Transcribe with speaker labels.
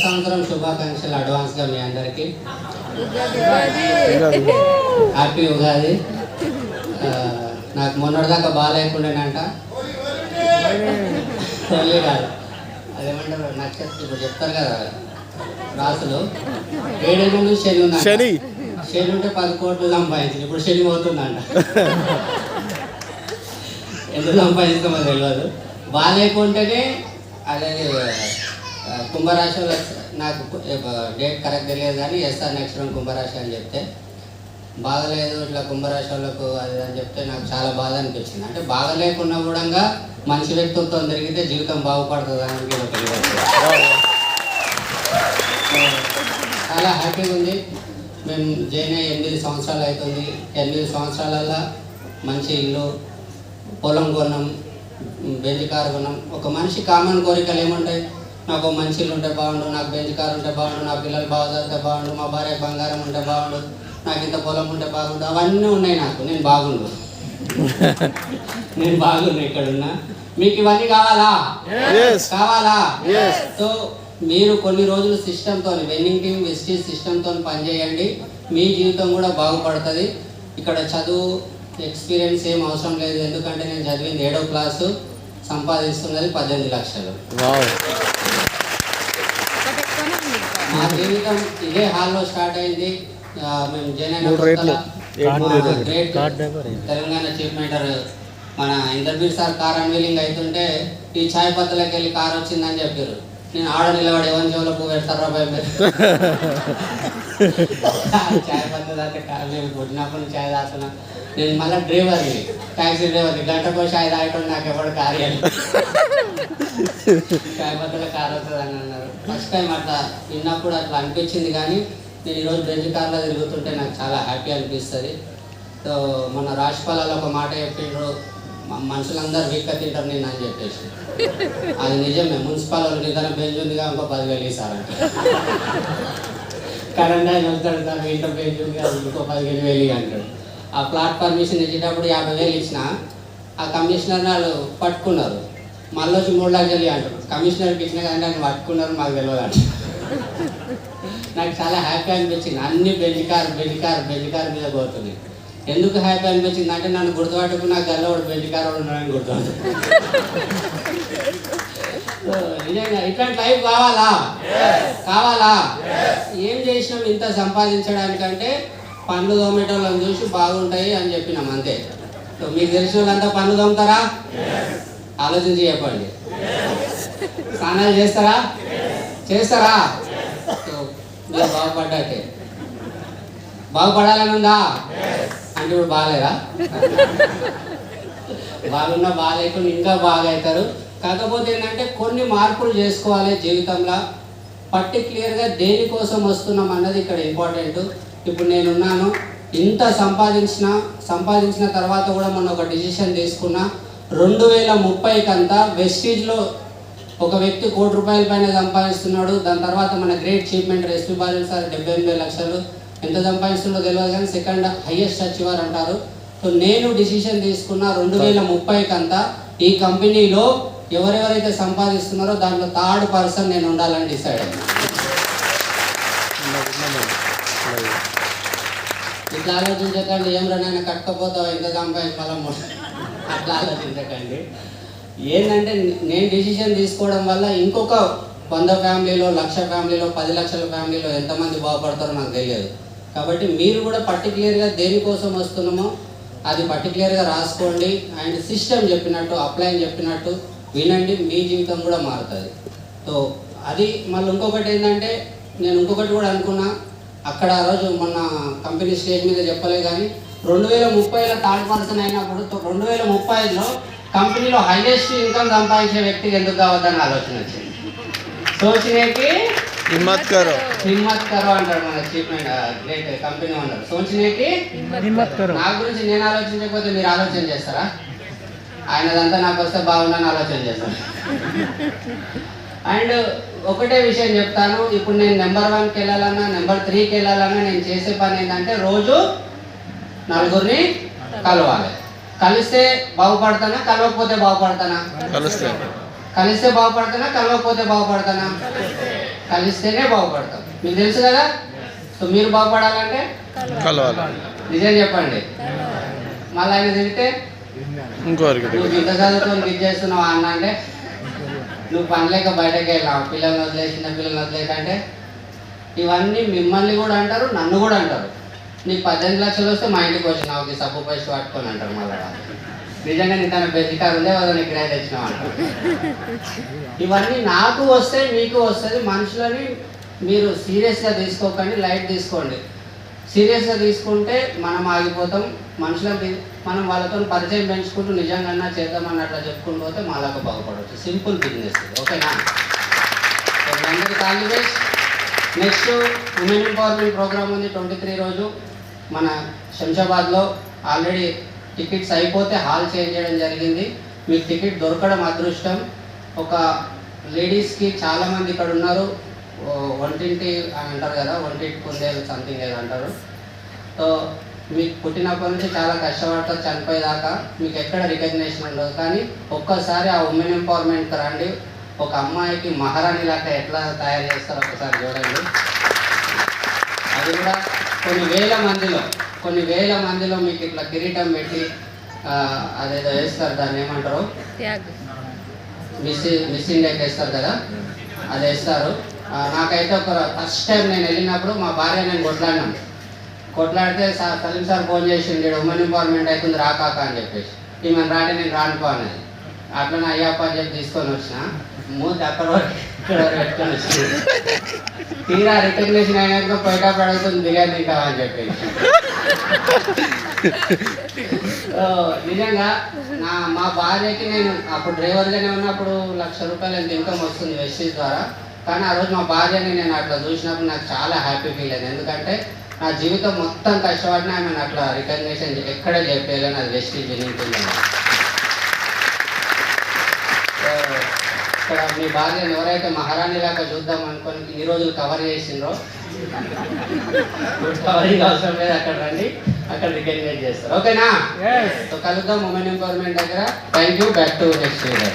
Speaker 1: సంవత్సరం శుభాకాంక్షలు అడ్వాన్స్గా మీ అందరికీ. హ్యాపీ ఉగాది. నాకు మొన్నటిదాకా బాగాలేకుండానంట, తల్లి కాదు అదేమంటారు నక్షత్రం, ఇప్పుడు చెప్తారు కదా రాసులు, 7 నుండి శని ఉందంట. శని ఉంటే 10 కోట్లు సంపాదించింది, ఇప్పుడు శని పోతుందంట. ఎందుకు సంపాదిస్తామో తెలియదు. బాగాలేకుంటేనే అదే కుంభరాశిలో నాకు డేట్ కరెక్ట్ తెలియదు కానీ ఎస్ఆర్ నక్షత్రం కుంభరాశి అని చెప్తే, బాగలేదు ఇట్లా కుంభరాశి వాళ్ళకు అది అని చెప్తే నాకు చాలా బాధ అనిపించింది. అంటే బాగలేకున్నా కూడా మంచి వ్యక్తులతో తిరిగితే జీవితం బాగుపడుతుంది అని చాలా హ్యాపీగా ఉంది. మేము జైన్ 8 సంవత్సరాలు అవుతుంది. 8 సంవత్సరాలలో మంచి ఇల్లు, పొలం కొన్నాం, బెంచ్ కారు కొన్నాం. ఒక మనిషి కామన్ కోరికలు ఏముంటాయి? నాకు మంచి ఇల్లు ఉంటే బాగుండు, నాకు బెంచ్ కారు ఉంటే బాగుండు, నా పిల్లలు బాగా చదివితే బాగుండు, మా భార్య బంగారం ఉంటే బాగుండు, నాకు ఇంత పొలం ఉంటే బాగుండు, అవన్నీ ఉన్నాయి నాకు. నేను బాగుండు, నేను బాగున్నా ఇక్కడున్నా. మీకు ఇవన్నీ కావాలా? కావాలా? సో మీరు కొన్ని రోజులు సిస్టంతో, వెన్నింగ్ టీమ్ వెస్టీజ్ సిస్టంతో పనిచేయండి, మీ జీవితం కూడా బాగుపడుతుంది. ఇక్కడ చదువు ఎక్స్పీరియన్స్ ఏం అవసరం లేదు, ఎందుకంటే నేను చదివింది 7వ క్లాసు, సంపాదిస్తున్నది 18 లక్షలు. మా జీవితం ఇదే హాల్లో స్టార్ట్ అయింది. మేము తెలంగాణ చీఫ్ మినిస్టర్ మన ఇంద్రబీర్ సార్ కార్ అన్వీలింగ్ అవుతుంటే ఈ ఛాయ్ పత్తులకి వెళ్ళి కార్ వచ్చిందని చెప్పారు. నేను ఆడ నిలబడి ఎవరి చెవులో పువ్వు పెడతారా భయ ఛాయ్ పత్త దాకా కార్ మేము పుట్టినప్పుడు నుంచి ఛాయ్ తాగుతున్నా. నేను మళ్ళీ డ్రైవర్ని, ట్యాక్సీ డ్రైవర్ని, గంటకో ఛాయ్ తాగటం నాకు ఎవరు కార్ ఛాయ్ పత్తుల కార్ వస్తుంది అని అన్నారు. ఫస్ట్ టైం అట్లా విన్నప్పుడు అట్లా అనిపించింది. కానీ నేను ఈరోజు బెంచ్ కార్లో తిరుగుతుంటే నాకు చాలా హ్యాపీ అనిపిస్తుంది. సో మన రాష్ట్రాలలో ఒక మాట చెప్పిండ్రు, మనుషులందరూ వీక్క తింటారు నేను అని చెప్పేసి. అది నిజమే. మున్సిపల్ వాళ్ళు నిదానం బెంచ్ ఉందిగా ఇంకో 10,000 ఇస్తారంట. కరెంట్ ఆయన వస్తాడు సార్ మీ ఇంట్లో బెంచ్ ఉంది అది ఇంకో 15,000 అంటాడు. ఆ ప్లాట్ పర్మిషన్ ఇచ్చేటప్పుడు 50,000 ఇచ్చిన ఆ కమిషనర్ వాళ్ళు పట్టుకున్నారు. మళ్ళీ వచ్చి 3 లక్షలు అంటారు. కమిషనర్కి ఇచ్చిన కానీ ఆయన పట్టుకున్నారు, మాకు తెలియదు అంట. నాకు చాలా హ్యాపీ అనిపించింది. అన్ని బెంచ్ కార్ మీద పోతున్నాయి. ఎందుకు హ్యాపీ అనిపించింది అంటే నన్ను గుర్తుపట్టుకు నాకు గల్లవాడు బెంచ్ కార్ వాడు ఉన్నాడని గుర్తుపట్టు. నిజంగా ఇట్లాంటి లైఫ్ కావాలా? కావాలా? ఏం చేసినాం ఇంత సంపాదించడానికంటే పనులు తోమేటోళ్ళని చూసి బాగుంటాయి అని చెప్పినాం అంతే. సో మీకు తెలిసిన వాళ్ళంతా పనులు తోముతారా? ఆలోచించి చెప్పండి. స్నానాలు చేస్తారా? చేస్తారా? సో మీరు బాగుపడ్డట్టే. బాగుపడాలని ఉందా అంటే ఇప్పుడు బాగాలేరా? బాగున్నా బాగాలేకుండా ఇంకా బాగా అవుతారు. కాకపోతే ఏంటంటే కొన్ని మార్పులు చేసుకోవాలి జీవితంలో. పర్టిక్యులర్గా దేనికోసం వస్తున్నాం అన్నది ఇక్కడ ఇంపార్టెంట్. ఇప్పుడు నేనున్నాను, ఇంత సంపాదించిన తర్వాత కూడా మొన్న ఒక డిసిషన్ తీసుకున్నా. 2030 కంతా వెస్టీజ్లో ఒక వ్యక్తి ₹1,00,00,000 పైన సంపాదిస్తున్నాడు. దాని తర్వాత మన great chief minister SP Balan sir 78 లక్షలు ఎంత సంపాదిస్తుందో తెలియదు కానీ సెకండ్ హైయెస్ట్ అచీవర్ అంటారు. సో నేను డిసిషన్ తీసుకున్న 2030 కంతా ఈ కంపెనీలో ఎవరెవరైతే సంపాదిస్తున్నారో దాంట్లో 3rd పర్సన్ నేను ఉండాలని డిసైడ్ అయ్యాను. ఇట్లా ఆలోచించకండి, ఏం రనైనా కట్టకపోతావు ఎంత సంపాదించాలో అట్లా ఆలోచించకండి. ఏంటంటే నేను డిసిషన్ తీసుకోవడం వల్ల ఇంకొక 100 ఫ్యామిలీలో, 1,00,000 ఫ్యామిలీలో, 10 లక్షల ఫ్యామిలీలో ఎంతమంది బాగుపడతారో నాకు తెలియదు. కాబట్టి మీరు కూడా పర్టికులర్గా దేనికోసం వస్తున్నామో అది పర్టికులర్గా రాసుకోండి. అండ్ సిస్టమ్ చెప్పినట్టు, అప్లైన్ చెప్పినట్టు వినండి, మీ జీవితం కూడా మారుతుంది. సో అది మళ్ళీ ఇంకొకటి ఏంటంటే నేను ఇంకొకటి కూడా అనుకున్నా. అక్కడ ఆ రోజు మొన్న కంపెనీ స్టేజ్ మీద చెప్పలే కానీ 2030లో 3rd పర్సన్ అయినప్పుడు 2035లో కంపెనీలో హైయెస్ట్ ఇన్కమ్ సంపాదించే వ్యక్తికి ఎందుకు కావద్దని ఆలోచన వచ్చింది. సోచనేకి హిమ్మత్ కరో అంటాడు మన చీఫ్ గ్రేట్ కంపెనీ ఓనర్. సోచనేకి హిమ్మత్ కరో. నా గురించి నేను ఆలోచించకపోతే మీరు ఆలోచన చేస్తారా? ఆయనదంతా నాకు వస్తే బాగుందని ఆలోచన చేస్తాను. అండ్ ఒకటే విషయం చెప్తాను, ఇప్పుడు నేను నెంబర్ 1కి వెళ్ళాలన్నా, నెంబర్ 3కి వెళ్ళాలన్నా నేను చేసే పని ఏంటంటే రోజు 4గురిని కలవాలి. కలిస్తే బాగుపడతానా, కలవకపోతే బాగుపడతానా? కలిస్తే బాగుపడతానా, కలవకపోతే బాగుపడతానా? కలిస్తేనే బాగుపడతాం. మీకు తెలుసు కదా. సో మీరు బాగుపడాలంటే నిజం చెప్పండి. మళ్ళీ ఆయన తిరిగితే నువ్వు ఇంత చదువుకొని ఇది చేస్తున్నావు అన్న అంటే, నువ్వు పనిలేక బయటకు వెళ్ళావు, పిల్లల్ని వదిలేసి చిన్న పిల్లల్ని వదిలేకంటే, ఇవన్నీ మిమ్మల్ని కూడా అంటారు, నన్ను కూడా అంటారు. నీకు 18 లక్షలు వస్తే మా ఇంటికి వచ్చినావు ఈ సబ్బు పైసి పట్టుకొని అంటారు. మళ్ళీ నిజంగా నీ తన బెదికారు ఉందే వాళ్ళని కిరాయి తెచ్చినావు అంటారు. ఇవన్నీ నాకు వస్తే మీకు వస్తుంది. మనుషులని మీరు సీరియస్గా తీసుకోకండి, లైట్ తీసుకోండి. సీరియస్గా తీసుకుంటే మనం ఆగిపోతాం. మనుషులకు మనం వాళ్ళతో పరిచయం పెంచుకుంటూ నిజంగా చేద్దామన్నట్లా చెప్పుకుంటూ పోతే మాలాగా బాగుపడవచ్చు. Simple business. ఓకేనా? అందరికీ all the best. Next women empowerment programme ఉంది 23 రోజు మన శంషాబాద్లో. ఆల్రెడీ టికెట్స్ అయిపోతే హాల్ చేంజ్ చేయడం జరిగింది. మీకు టికెట్ దొరకడం అదృష్టం. ఒక లేడీస్కి చాలామంది ఇక్కడ ఉన్నారు, వంటింటి అని అంటారు కదా, వంటింటి కుందేలు సంథింగ్ ఏదో అంటారు. సో మీకు పుట్టినప్పటి నుంచి చాలా కష్టపడతారు చనిపోయేదాకా, మీకు ఎక్కడ రికగ్నేషన్ ఉండదు. కానీ ఒక్కసారి ఆ ఉమెన్ ఎంపవర్మెంట్కి రండి. ఒక అమ్మాయికి మహారాణి లాగా ఎట్లా తయారు చేస్తారో ఒకసారి చూడండి. అది కూడా కొన్ని వేల మందిలో మీకు ఇట్లా కిరీటం పెట్టి అదేదో వేస్తారు, దాన్ని ఏమంటారు, మిస్ ఇండియాకి వేస్తారు కదా, అది వేస్తారు. నాకైతే ఒక ఫస్ట్ టైం నేను వెళ్ళినప్పుడు మా భార్య నేను కొట్లాడితే సలీం సార్ ఫోన్ చేసిండు, ఉమెన్ ఎంపవర్మెంట్ అవుతుంది రాకాక అని చెప్పేసి. ఈమెను రాండి, నేను రానుకో అనేది. అట్లా అయ్యప్ప అని చెప్పి తీసుకొని వచ్చిన మూతి అక్కడ వరకు ఇక్కడ పెట్టుకొని వచ్చింది. తీరా రికగ్నేషన్ అయినాక పోయేటప్పుడు అడుగుతుంది బిర్యానీ తింటావా అని చెప్పేసి. నిజంగా మా భార్యకి నేను అప్పుడు డ్రైవర్గానే ఉన్నప్పుడు ₹1,00,000 ఎంత ఇన్కమ్ వస్తుంది వెస్టీజ్ ద్వారా. కానీ ఆ రోజు మా భార్యని నేను అట్లా చూసినప్పుడు నాకు చాలా హ్యాపీ ఫీల్ అయింది. ఎందుకంటే నా జీవితం మొత్తం కష్టపడినా ఆమెను అట్లా రికగ్నేషన్ ఎక్కడే చెప్పేయాలని అది వెస్టీజ్ జరుగుతుంది. ఇక్కడ మీ భార్యను ఎవరైతే మహారాణి లాగా చూద్దాం అనుకొని ఈ రోజులు కవర్ చేసిండ్రో, కవరింగ్ అవసరం లేదు, అక్కడ రండి, అక్కడ రికగ్నైజ్ చేస్తారు. ఓకేనా? సో కలుద్దాం ఉమెన్ ఎంపవర్మెంట్ దగ్గర. Thank you. Back to next video.